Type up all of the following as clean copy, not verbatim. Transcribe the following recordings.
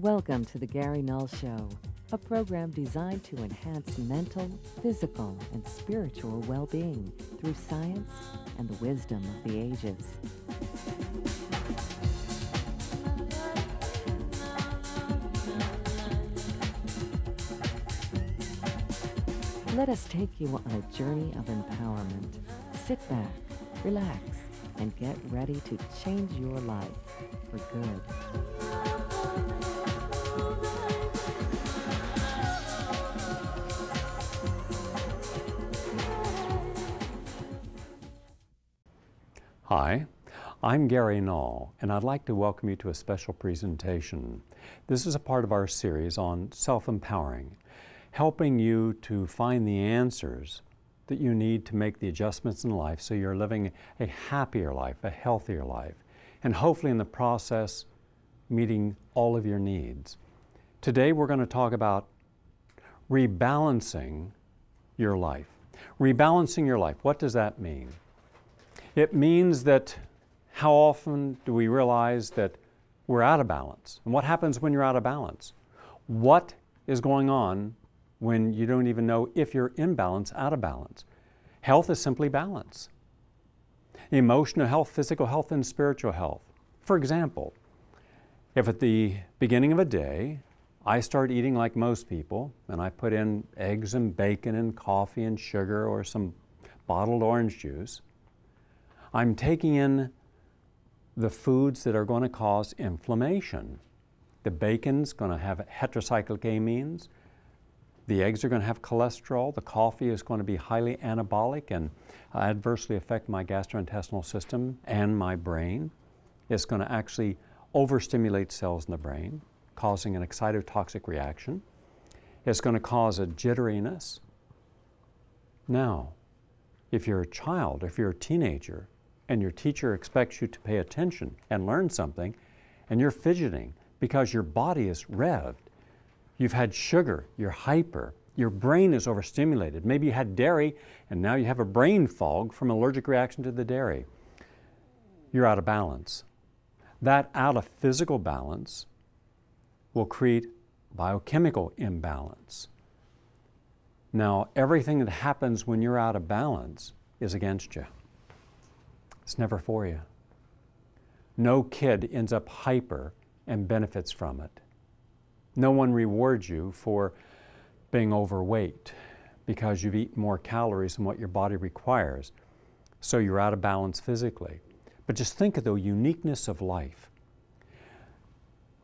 Welcome to the Gary Null Show, a program designed to enhance mental, physical, and spiritual well-being through science and the wisdom of the ages. Let us take you on a journey of empowerment. Sit back, relax, and get ready to change your life for good. Hi, I'm Gary Null, and I'd like to welcome you to a special presentation. This is a part of our series on self-empowering, helping you to find the answers that you need to make the adjustments in life so you're living a happier life, a healthier life, and hopefully in the process meeting all of your needs. Today we're going to talk about rebalancing your life. Rebalancing your life, what does that mean? It means that how often do we realize that we're out of balance? And what happens when you're out of balance? What is going on when you don't even know if you're in balance, out of balance? Health is simply balance. Emotional health, physical health, and spiritual health. For example, if at the beginning of a day, I start eating like most people, and I put in eggs and bacon and coffee and sugar or some bottled orange juice, I'm taking in the foods that are going to cause inflammation. The bacon's going to have heterocyclic amines. The eggs are going to have cholesterol. The coffee is going to be highly anabolic and adversely affect my gastrointestinal system and my brain. It's going to actually overstimulate cells in the brain, causing an excitotoxic reaction. It's going to cause a jitteriness. Now, if you're a child, if you're a teenager, and your teacher expects you to pay attention and learn something, and you're fidgeting because your body is revved. You've had sugar, you're hyper, your brain is overstimulated. Maybe you had dairy, and now you have a brain fog from an allergic reaction to the dairy. You're out of balance. That out of physical balance will create biochemical imbalance. Now, everything that happens when you're out of balance is against you. It's never for you. No kid ends up hyper and benefits from it. No one rewards you for being overweight because you've eaten more calories than what your body requires. So you're out of balance physically. But just think of the uniqueness of life.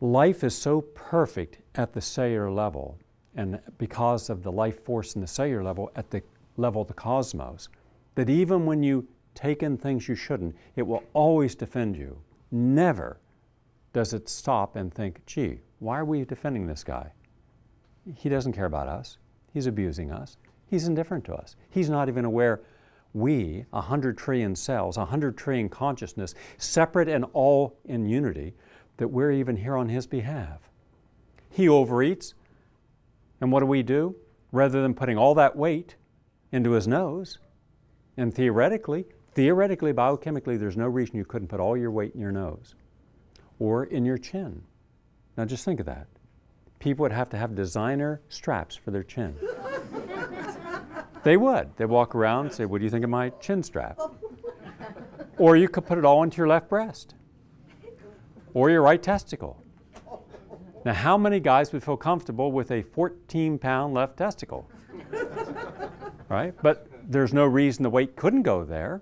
Life is so perfect at the cellular level, and because of the life force in the cellular level, at the level of the cosmos, that even when you take in things you shouldn't, it will always defend you. Never does it stop and think, gee, why are we defending this guy? He doesn't care about us. He's abusing us. He's indifferent to us. He's not even aware we, 100 trillion cells, 100 trillion consciousness, separate and all in unity, that we're even here on his behalf. He overeats, and what do? Rather than putting all that weight into his nose, and theoretically, biochemically, there's no reason you couldn't put all your weight in your nose or in your chin. Now just think of that. People would have to have designer straps for their chin. They would. They'd walk around and say, what do you think of my chin strap? Or you could put it all into your left breast or your right testicle. Now how many guys would feel comfortable with a 14-pound left testicle? Right? But there's no reason the weight couldn't go there.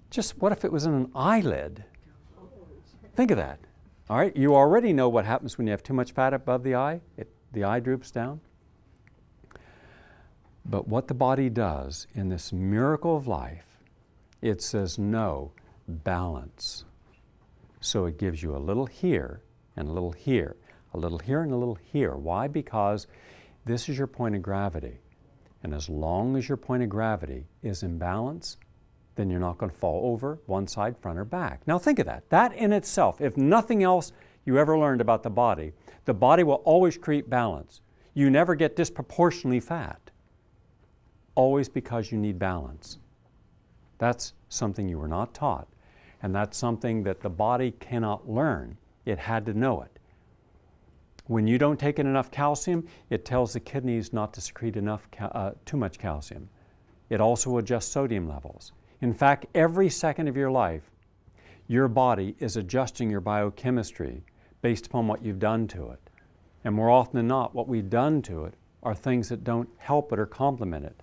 Just what if it was in an eyelid? Think of that. All right, you already know what happens when you have too much fat above the eye. The eye droops down. But what the body does in this miracle of life, it says no, balance. So it gives you a little here and a little here, a little here and a little here. Why? Because this is your point of gravity. And as long as your point of gravity is in balance, then you're not going to fall over one side, front, or back. Now think of that. That in itself, if nothing else you ever learned about the body will always create balance. You never get disproportionately fat. Always because you need balance. That's something you were not taught. And that's something that the body cannot learn. It had to know it. When you don't take in enough calcium, it tells the kidneys not to secrete too much calcium. It also adjusts sodium levels. In fact, every second of your life, your body is adjusting your biochemistry based upon what you've done to it. And more often than not, what we've done to it are things that don't help it or complement it.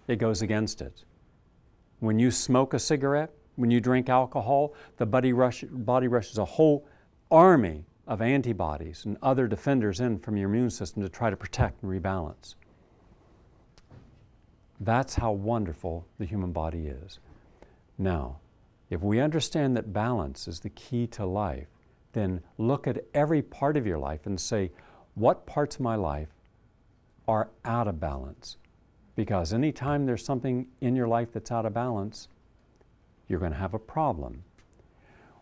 It goes against it. When you smoke a cigarette, when you drink alcohol, the body rushes a whole army of antibodies and other defenders in from your immune system to try to protect and rebalance. That's how wonderful the human body is. Now, if we understand that balance is the key to life, then look at every part of your life and say, what parts of my life are out of balance? Because anytime there's something in your life that's out of balance, you're going to have a problem.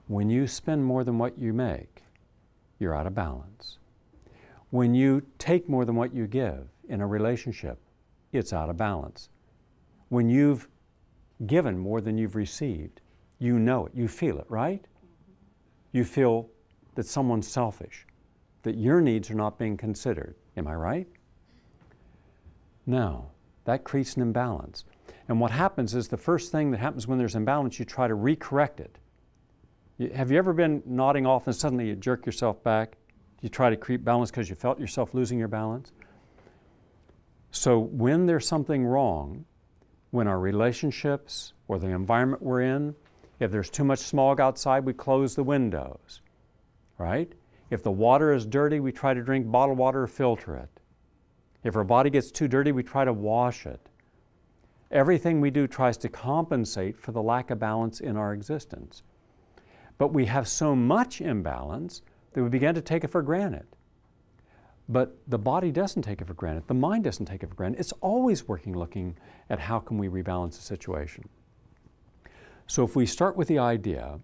When you spend more than what you make, you're out of balance. When you take more than what you give in a relationship, it's out of balance. When you've given more than you've received, you know it, you feel it, right? You feel that someone's selfish, that your needs are not being considered. Am I right? Now, that creates an imbalance. And what happens is the first thing that happens when there's imbalance, you try to recorrect it. Have you ever been nodding off and suddenly you jerk yourself back? You try to create balance because you felt yourself losing your balance? So when there's something wrong, when our relationships or the environment we're in, if there's too much smog outside, we close the windows, right? If the water is dirty, we try to drink bottled water or filter it. If our body gets too dirty, we try to wash it. Everything we do tries to compensate for the lack of balance in our existence. But we have so much imbalance that we begin to take it for granted. But the body doesn't take it for granted. The mind doesn't take it for granted. It's always working, looking at how can we rebalance the situation. So if we start with the idea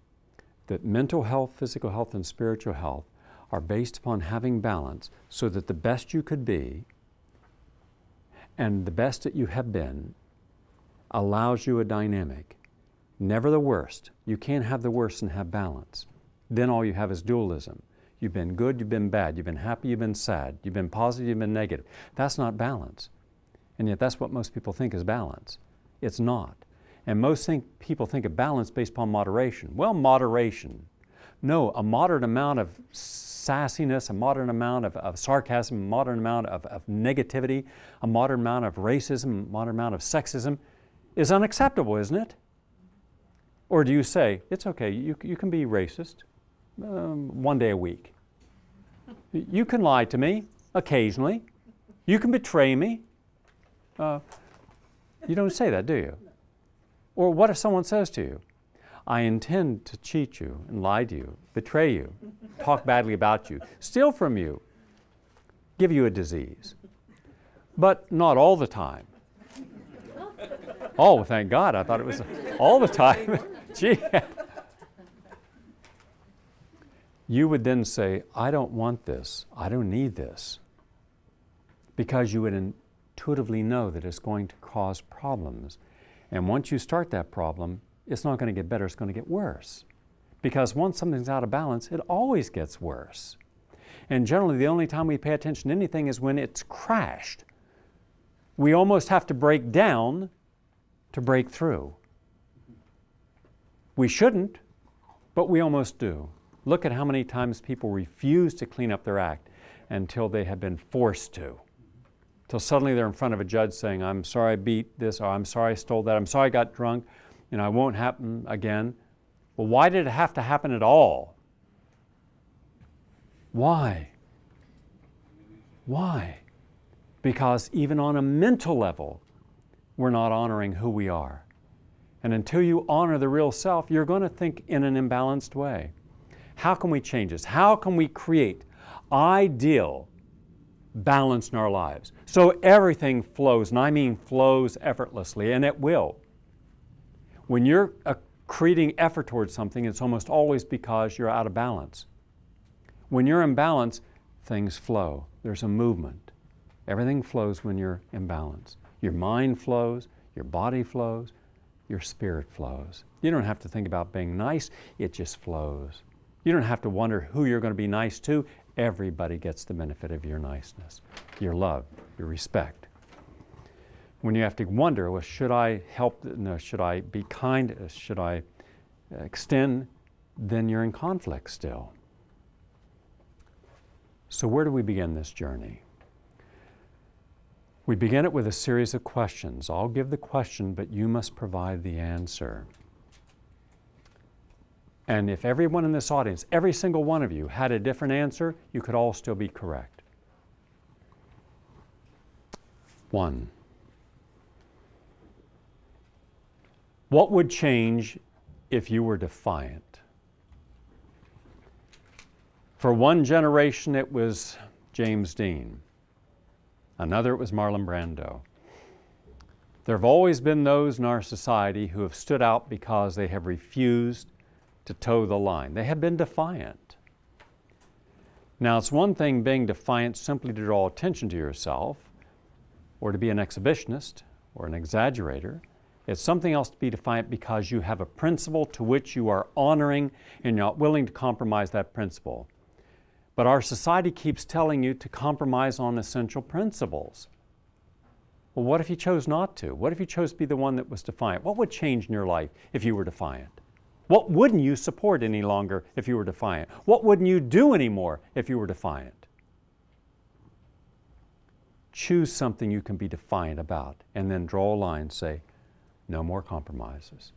that mental health, physical health, and spiritual health are based upon having balance so that the best you could be and the best that you have been allows you a dynamic. Never the worst. You can't have the worst and have balance. Then all you have is dualism. You've been good, you've been bad, you've been happy, you've been sad, you've been positive, you've been negative. That's not balance. And yet that's what most people think is balance. It's not. And most people think of balance based upon moderation. Well, moderation. No, a moderate amount of sassiness, a moderate amount of sarcasm, a moderate amount of negativity, a moderate amount of racism, a moderate amount of sexism is unacceptable, isn't it? Or do you say, it's okay, you can be racist one day a week. You can lie to me occasionally. You can betray me. You don't say that, do you? Or what if someone says to you, I intend to cheat you and lie to you, betray you, talk badly about you, steal from you, give you a disease. But not all the time. Oh, thank God, I thought it was all the time. Gee. You would then say, I don't want this, I don't need this, because you would intuitively know that it's going to cause problems. And once you start that problem, it's not going to get better, it's going to get worse. Because once something's out of balance, it always gets worse. And generally, the only time we pay attention to anything is when it's crashed. We almost have to break down to break through. We shouldn't, but we almost do. Look at how many times people refuse to clean up their act until they have been forced to. Till suddenly they're in front of a judge saying, I'm sorry I beat this, or I'm sorry I stole that, I'm sorry I got drunk, and it won't happen again. Well, why did it have to happen at all? Why? Why? Because even on a mental level, we're not honoring who we are. And until you honor the real self, you're going to think in an imbalanced way. How can we change this? How can we create ideal balance in our lives so everything flows, and I mean flows effortlessly, and it will. When you're creating effort towards something, it's almost always because you're out of balance. When you're in balance, things flow. There's a movement. Everything flows when you're in balance. Your mind flows, your body flows, your spirit flows. You don't have to think about being nice, it just flows. You don't have to wonder who you're going to be nice to. everybody gets the benefit of your niceness, your love, your respect. When you have to wonder, well, should I help? No, should I be kind? Should I extend? Then you're in conflict still. So where do we begin this journey? We begin it with a series of questions. I'll give the question, but you must provide the answer. And if everyone in this audience, every single one of you, had a different answer, you could all still be correct. 1. What would change if you were defiant? For one generation, it was James Dean. Another, it was Marlon Brando. There have always been those in our society who have stood out because they have refused to toe the line. They have been defiant. Now, it's one thing being defiant simply to draw attention to yourself, or to be an exhibitionist, or an exaggerator. It's something else to be defiant because you have a principle to which you are honoring and you're not willing to compromise that principle. But our society keeps telling you to compromise on essential principles. Well, what if you chose not to? What if you chose to be the one that was defiant? What would change in your life if you were defiant? What wouldn't you support any longer if you were defiant? What wouldn't you do anymore if you were defiant? Choose something you can be defiant about and then draw a line and say, no more compromises.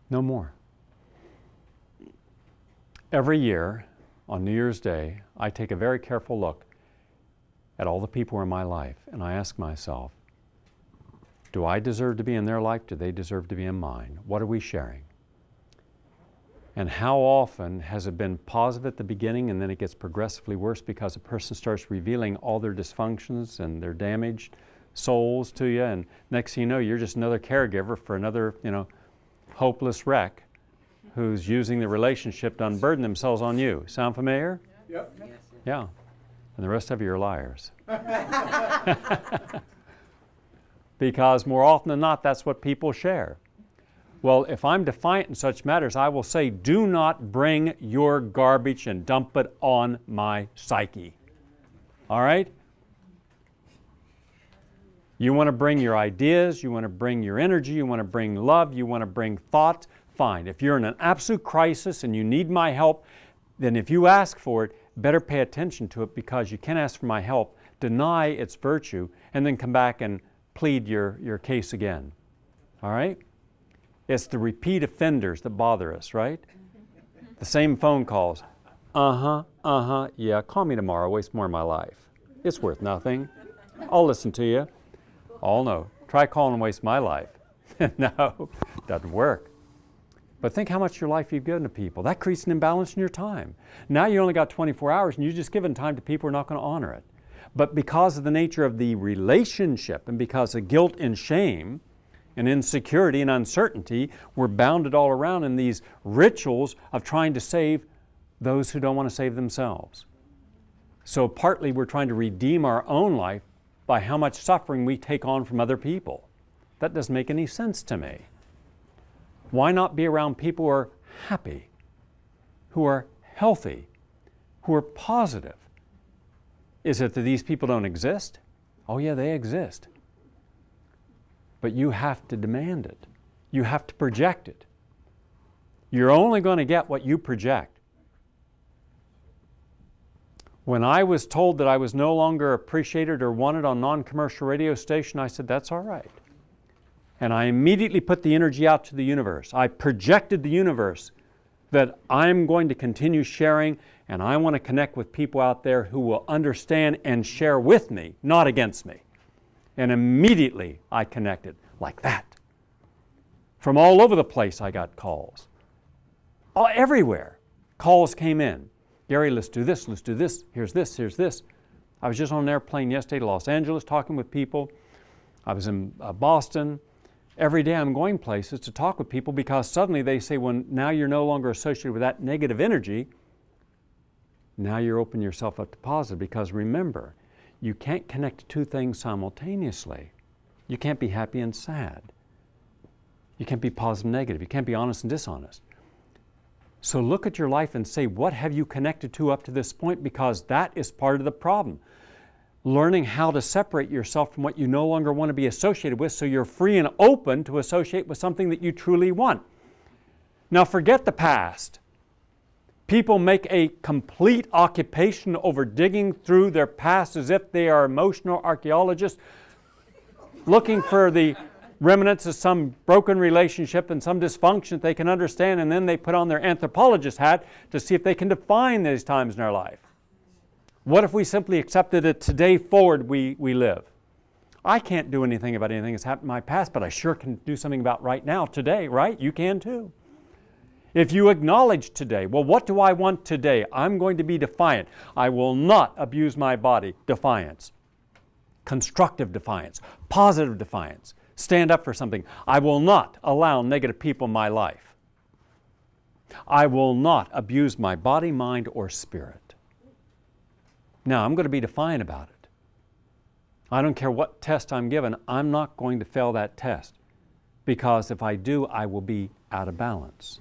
No more. Every year on New Year's Day, I take a very careful look at all the people in my life and I ask myself, do I deserve to be in their life? Do they deserve to be in mine? What are we sharing? And how often has it been positive at the beginning and then it gets progressively worse because a person starts revealing all their dysfunctions and their damaged souls to you, and next thing you know, you're just another caregiver for another, hopeless wreck who's using the relationship to unburden themselves on you. Sound familiar? Yep. Yeah. And the rest of you are liars. Because more often than not, that's what people share. Well, if I'm defiant in such matters, I will say, do not bring your garbage and dump it on my psyche. All right? You want to bring your ideas, you want to bring your energy, you want to bring love, you want to bring thought, fine. If you're in an absolute crisis and you need my help, then if you ask for it, better pay attention to it, because you can't ask for my help, deny its virtue, and then come back and plead your case again. All right? It's the repeat offenders that bother us, right? The same phone calls. Yeah, call me tomorrow, waste more of my life. It's worth nothing. I'll listen to you. Oh no, try calling and waste my life. No, doesn't work. But think how much your life you've given to people. That creates an imbalance in your time. Now you only got 24 hours and you're just giving time to people who are not going to honor it. But because of the nature of the relationship and because of guilt and shame and insecurity and uncertainty, we're bounded all around in these rituals of trying to save those who don't want to save themselves. So partly we're trying to redeem our own life by how much suffering we take on from other people. That doesn't make any sense to me. Why not be around people who are happy, who are healthy, who are positive? Is it that these people don't exist? Oh yeah, they exist. But you have to demand it. You have to project it. You're only going to get what you project. When I was told that I was no longer appreciated or wanted on non-commercial radio station, I said, that's all right. And I immediately put the energy out to the universe. I projected the universe that I'm going to continue sharing, and I want to connect with people out there who will understand and share with me, not against me. And immediately I connected like that. From all over the place I got calls. Everywhere calls came in. Gary, let's do this, here's this, here's this. I was just on an airplane yesterday to Los Angeles talking with people. I was in Boston. Every day I'm going places to talk with people because suddenly they say, well, now you're no longer associated with that negative energy. Now you're opening yourself up to positive, because remember, you can't connect to two things simultaneously. You can't be happy and sad. You can't be positive and negative. You can't be honest and dishonest. So look at your life and say, what have you connected to up to this point? Because that is part of the problem. Learning how to separate yourself from what you no longer want to be associated with so you're free and open to associate with something that you truly want. Now forget the past. People make a complete occupation over digging through their past as if they are emotional archaeologists looking for the remnants of some broken relationship and some dysfunction that they can understand, and then they put on their anthropologist hat to see if they can define these times in our life. What if we simply accepted that today forward we live? I can't do anything about anything that's happened in my past, but I sure can do something about right now, today, right? You can too. If you acknowledge today, well, what do I want today? I'm going to be defiant. I will not abuse my body. Defiance. Constructive defiance. Positive defiance. Stand up for something. I will not allow negative people in my life. I will not abuse my body, mind, or spirit. Now, I'm going to be defiant about it. I don't care what test I'm given, I'm not going to fail that test. Because if I do, I will be out of balance.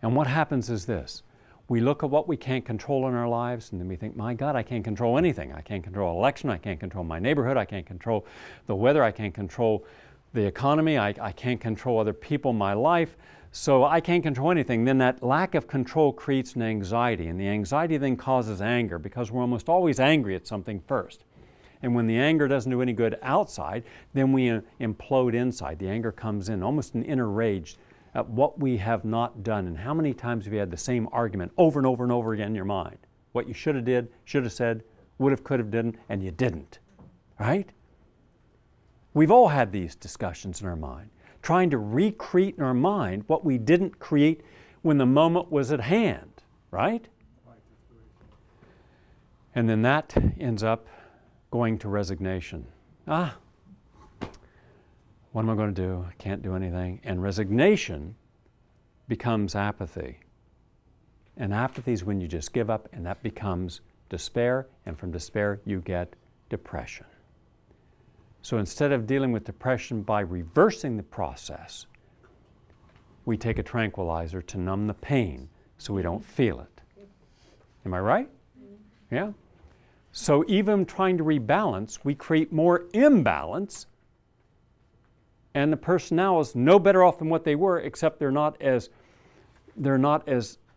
And what happens is this. We look at what we can't control in our lives, and then we think, my God, I can't control anything. I can't control an election. I can't control my neighborhood. I can't control the weather. I can't control the economy. I can't control other people in my life. So I can't control anything. Then that lack of control creates an anxiety, and the anxiety then causes anger because we're almost always angry at something first. And when the anger doesn't do any good outside, then we implode inside. The anger comes in, almost an inner rage at what we have not done. And how many times have you had the same argument over and over and over again in your mind? What you should have did, should have said, would have, could have, didn't, and you didn't. Right? We've all had these discussions in our mind, trying to recreate in our mind what we didn't create when the moment was at hand. Right? And then that ends up going to resignation. What am I going to do? I can't do anything. And resignation becomes apathy. And apathy is when you just give up, and that becomes despair, and from despair you get depression. So instead of dealing with depression by reversing the process, we take a tranquilizer to numb the pain so we don't feel it. Am I right? Yeah? So even trying to rebalance, we create more imbalance, and the person now is no better off than what they were, except they're not as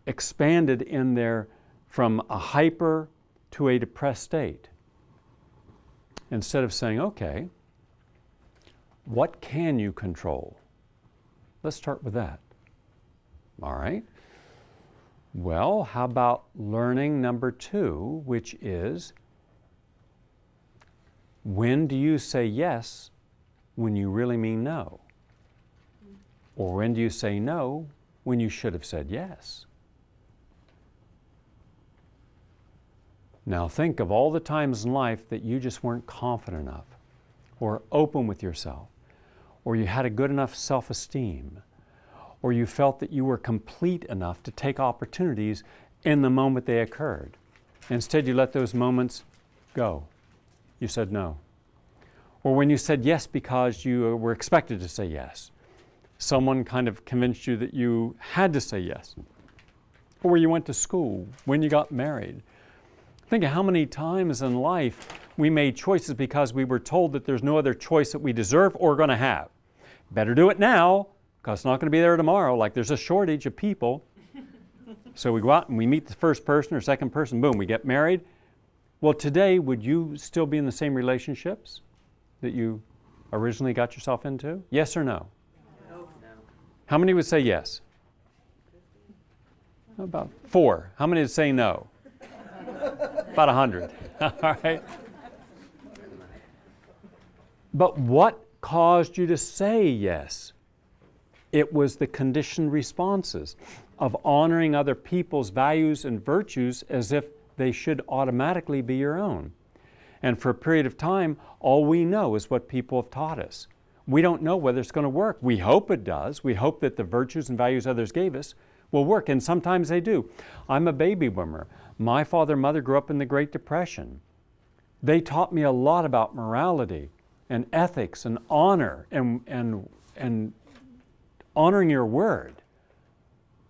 expanded in their from a hyper to a depressed state. Instead of saying, okay, what can you control? Let's start with that. All right. Well, how about learning number 2, which is, when do you say yes when you really mean no? Or when do you say no when you should have said yes? Now think of all the times in life that you just weren't confident enough, or open with yourself, or you had a good enough self-esteem, or you felt that you were complete enough to take opportunities in the moment they occurred. Instead, you let those moments go. You said no. Or when you said yes because you were expected to say yes. Someone kind of convinced you that you had to say yes. Or when you went to school, when you got married. Think of how many times in life we made choices because we were told that there's no other choice that we deserve or are going to have. Better do it now, because it's not going to be there tomorrow. Like there's a shortage of people. So we go out and we meet the first person or second person, boom, we get married. Well, today, would you still be in the same relationships that you originally got yourself into? Yes or no? No. How many would say yes? About 4. How many would say no? About 100. All right. But what caused you to say yes? It was the conditioned responses of honoring other people's values and virtues as if they should automatically be your own. And for a period of time, all we know is what people have taught us. We don't know whether it's going to work. We hope it does. We hope that the virtues and values others gave us will work, and sometimes they do. I'm a baby boomer. My father and mother grew up in the Great Depression. They taught me a lot about morality and ethics and honor and honoring your word.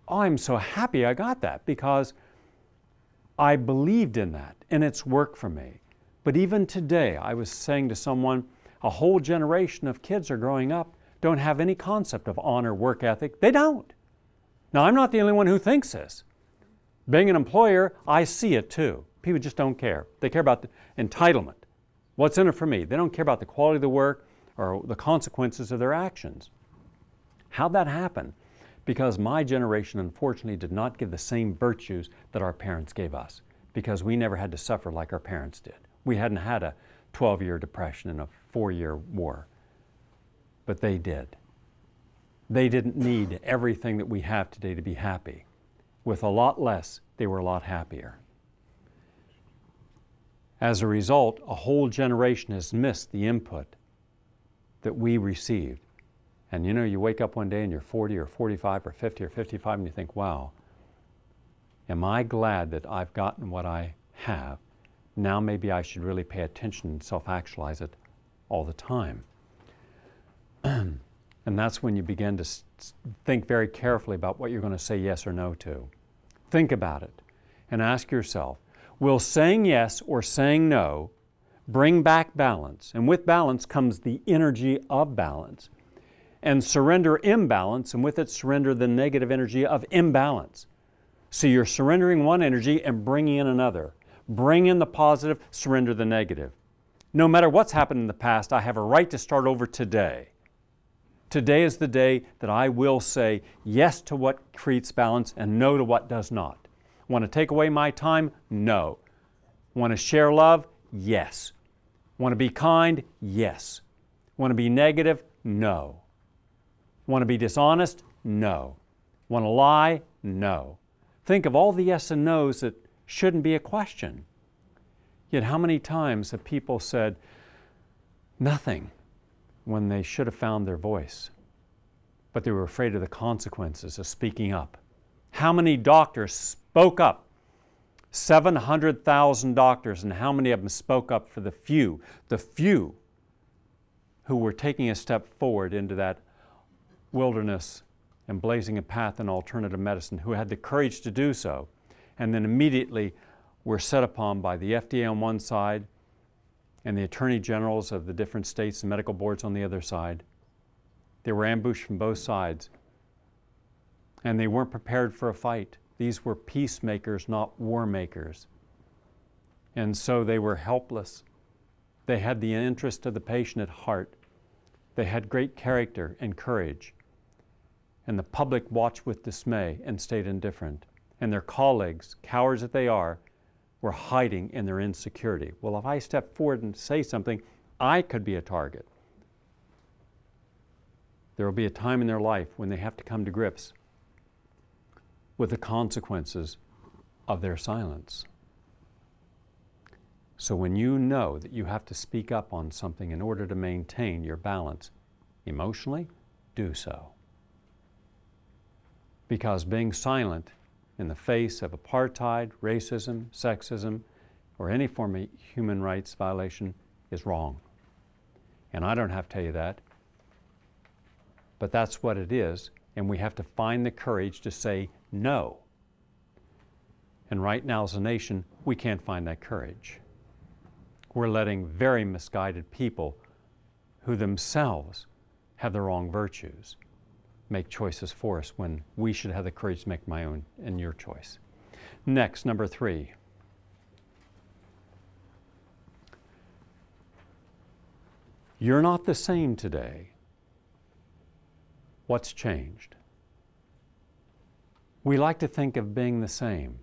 oh, I'm so happy I got that because I believed in that and it's worked for me. But even today, I was saying to someone, a whole generation of kids are growing up, don't have any concept of honor, work ethic. They don't. Now, I'm not the only one who thinks this. Being an employer, I see it too. People just don't care. They care about the entitlement. What's in it for me? They don't care about the quality of the work or the consequences of their actions. How'd that happen? Because my generation, unfortunately, did not give the same virtues that our parents gave us, because we never had to suffer like our parents did. We hadn't had a 12-year depression and a 4-year war, but they did. They didn't need everything that we have today to be happy. With a lot less, they were a lot happier. As a result, a whole generation has missed the input that we received. And you know, you wake up one day and you're 40 or 45 or 50 or 55 and you think, wow, am I glad that I've gotten what I have? Now maybe I should really pay attention and self-actualize it all the time. And that's when you begin to think very carefully about what you're going to say yes or no to. Think about it and ask yourself, will saying yes or saying no bring back balance? And with balance comes the energy of balance. And surrender imbalance, and with it surrender the negative energy of imbalance. So you're surrendering one energy and bringing in another. Bring in the positive, surrender the negative. No matter what's happened in the past, I have a right to start over today. Today is the day that I will say yes to what creates balance and no to what does not. Want to take away my time? No. Want to share love? Yes. Want to be kind? Yes. Want to be negative? No. Want to be dishonest? No. Want to lie? No. Think of all the yes and no's that shouldn't be a question. Yet how many times have people said nothing when they should have found their voice, but they were afraid of the consequences of speaking up? How many doctors spoke up? 700,000 doctors, and how many of them spoke up for the few who were taking a step forward into that wilderness and blazing a path in alternative medicine, who had the courage to do so, and then immediately were set upon by the FDA on one side and the attorney generals of the different states and medical boards on the other side. They were ambushed from both sides, and they weren't prepared for a fight. These were peacemakers, not war makers. And so they were helpless. They had the interest of the patient at heart. They had great character and courage. And the public watched with dismay and stayed indifferent. And their colleagues, cowards that they are, were hiding in their insecurity. Well, if I step forward and say something, I could be a target. There will be a time in their life when they have to come to grips with the consequences of their silence. So when you know that you have to speak up on something in order to maintain your balance emotionally, do so. Because being silent in the face of apartheid, racism, sexism, or any form of human rights violation is wrong. And I don't have to tell you that, but that's what it is, and we have to find the courage to say no. And right now as a nation, we can't find that courage. We're letting very misguided people who themselves have the wrong virtues make choices for us when we should have the courage to make my own and your choice. Next, number 3. You're not the same today. What's changed? We like to think of being the same.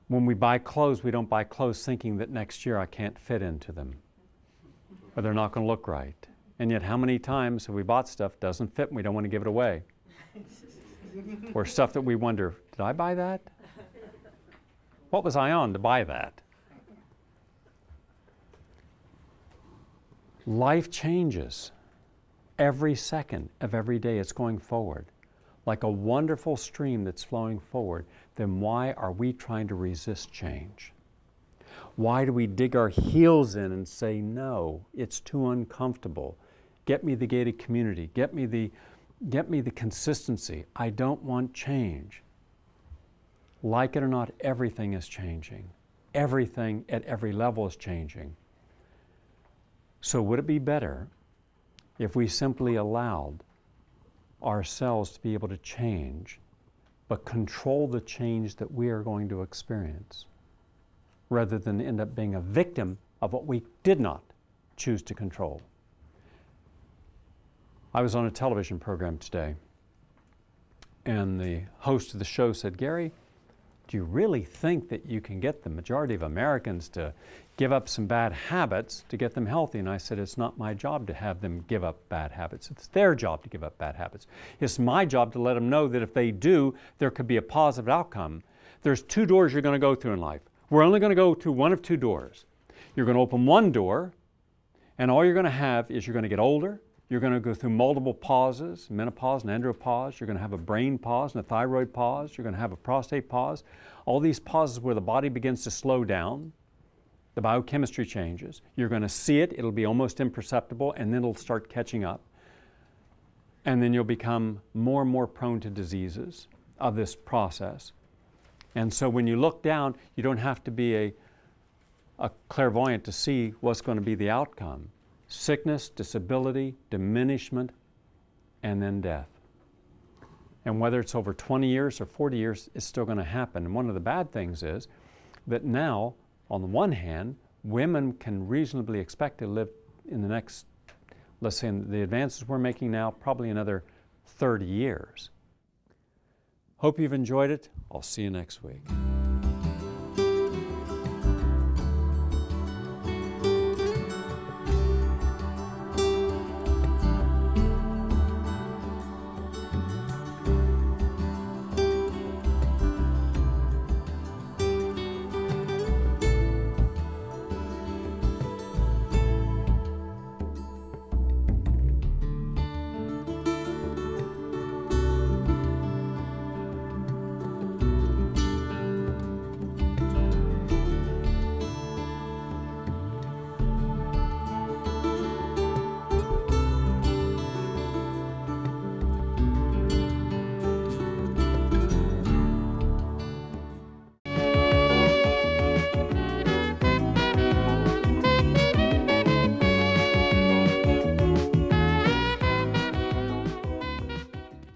When we buy clothes, we don't buy clothes thinking that next year I can't fit into them, or they're not going to look right. And yet how many times have we bought stuff that doesn't fit and we don't want to give it away? Or stuff that we wonder, did I buy that? What was I on to buy that? Life changes every second of every day. It's going forward. Like a wonderful stream that's flowing forward, then why are we trying to resist change? Why do we dig our heels in and say, no, it's too uncomfortable? Get me the gated community. Get me the Get me the consistency. I don't want change. Like it or not, everything is changing. Everything at every level is changing. So would it be better if we simply allowed ourselves to be able to change, but control the change that we are going to experience, rather than end up being a victim of what we did not choose to control? I was on a television program today, and the host of the show said, "Gary, do you really think that you can get the majority of Americans to give up some bad habits to get them healthy?" And I said, "It's not my job to have them give up bad habits. It's their job to give up bad habits. It's my job to let them know that if they do, there could be a positive outcome. There's two doors you're going to go through in life. We're only going to go through one of two doors. You're going to open one door, and all you're going to have is you're going to get older. You're going to go through multiple pauses, menopause and andropause. You're going to have a brain pause and a thyroid pause. You're going to have a prostate pause. All these pauses where the body begins to slow down. The biochemistry changes. You're going to see it. It'll be almost imperceptible, and then it'll start catching up. And then you'll become more and more prone to diseases of this process. And so when you look down, you don't have to be a clairvoyant to see what's going to be the outcome. Sickness, disability, diminishment, and then death. And whether it's over 20 years or 40 years, it's still going to happen. And one of the bad things is that now, on the one hand, women can reasonably expect to live in the next, let's say in the advances we're making now, probably another 30 years. Hope you've enjoyed it. I'll see you next week.